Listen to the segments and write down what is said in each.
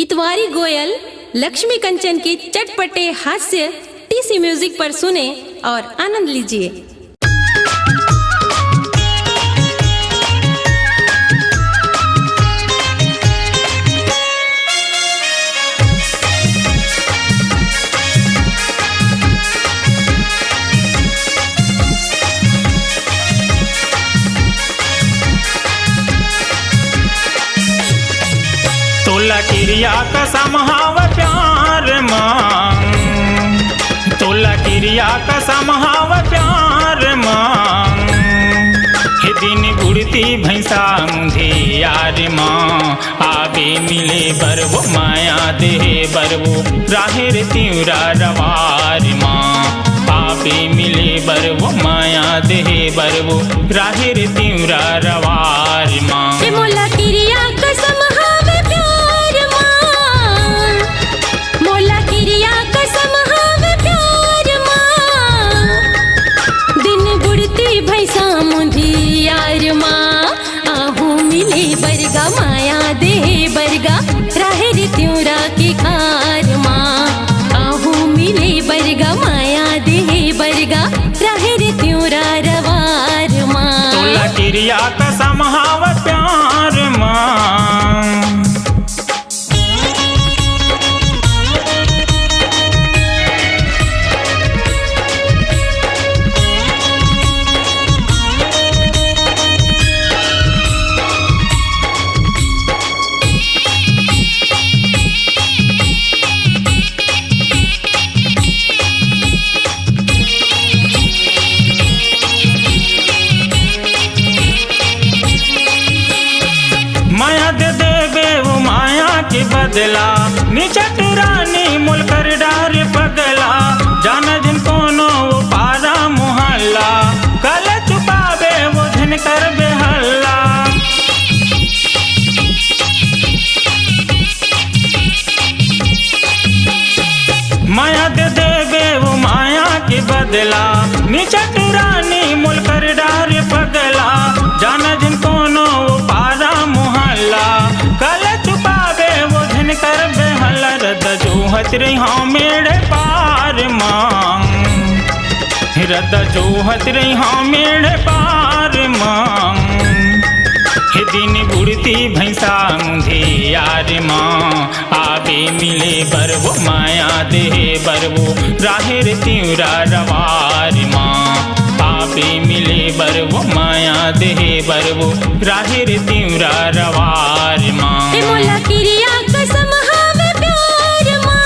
इतवारी गोयल लक्ष्मी कंचन की चटपटे हास्य TC music पर सुने और आनंद लीजिए। तोला क्रिया कसम हाव प्यार मांग, तोला क्रिया कसम हाव प्यार मांग। हे दिन गुड़ती भैंसा मुझे यार माँ, आगे मिले बरवो माया दे बरवो राहिर त्यूरा रवार माँ। आगे मिले बरवो माया दे बरवो राहिर त्यूरा रवार माँ। मोला क्रिया कसम बरगा माया दे बरगा राहिर त्यूरा की खार माँ। आहू मिले बरगा माया दे बरगा राहिर त्यूरा रवार माँ। तोला क्रिया कसम हाव प्यार माँ। माया दे देवे वो माया के बदला, नीचे टुरानी मुल कर डार पगला। जाना जिन कोनो वो पारा मोहल्ला, कल चुपावे वो झन कर बेहल्ला। माया दे देवे वो माया के बदला, नीचे टुरानी मुल कर डार पगला। जाना जिन कोनो वो पारा मोहल्ला, कल चुपावे वो झन कर बेहल्ला। रद जोहत रही हाँ मेरे पार मांग, रद जोहत रही हाँ मेरे पार मांग। हे दिन गुड़ती भैंसा मुझे यार माँ, आगे मिले बरवो माया दे बरवो राहिर त्यूरा रवार माँ। आगे मिले बरवो माया दे बरवो राहिर त्यूरा रवार माँ। मोला क्रिया कसम हावे प्यार माँ।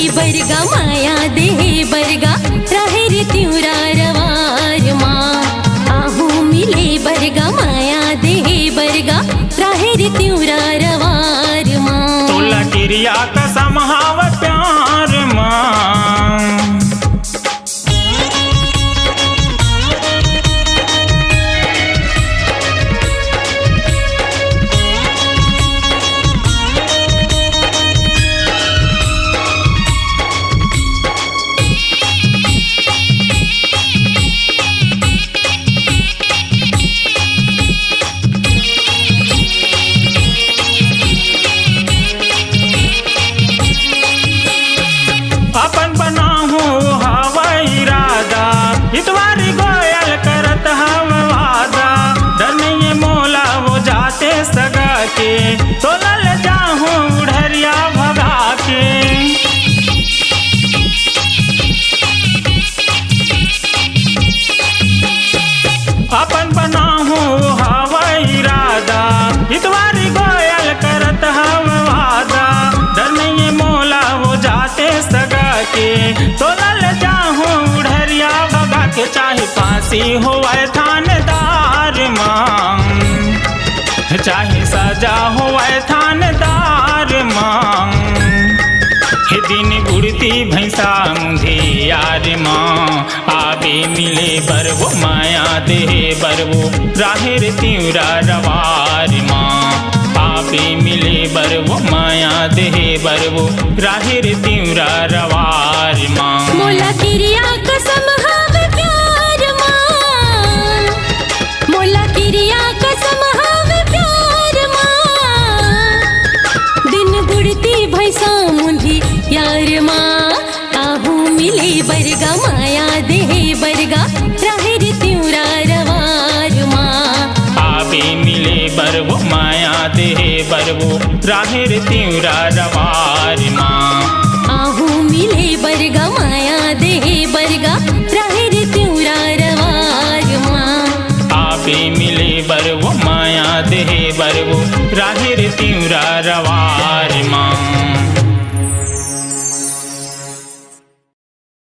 बरगा माया दे बरगा राहिर त्यूरा रवार माँ। आहू मिले बरगा माया दे बरगा राहिर त्यूरा रवार माँ। तोला क्रिया कसम हाव प्यार माँ। दासी होवे थानेदार माँ, चाहे सजा होवे थानेदार माँ, हे दिन गुड़ती भैंसा मुंधियार माँ, आबे मिले बरवो माया देहे बरवो राहेर तिउरा रवार माँ, आबे मिले बरवो माया देहे बरवो राहेर तिउरा रवार माँ। मोला किरिया कसम हवे प्यार माँ, मोला किरिया कसम हवे प्यार माँ, दिन गुड़ती भैंसा मुंधी यार माँ, काहू मिले बरगा माया देहे बरगा राहेर तिउरा रवार माँ, आबे मिले बरवो माया देहे बरवो राहेर तिउरा रवार माँ, आहू मिले बरगा माया देहे बरगा राहेर तिउरा रवार माँ, आबे मिले बरवो माया देहे बरवो राहेर तिउरा रवार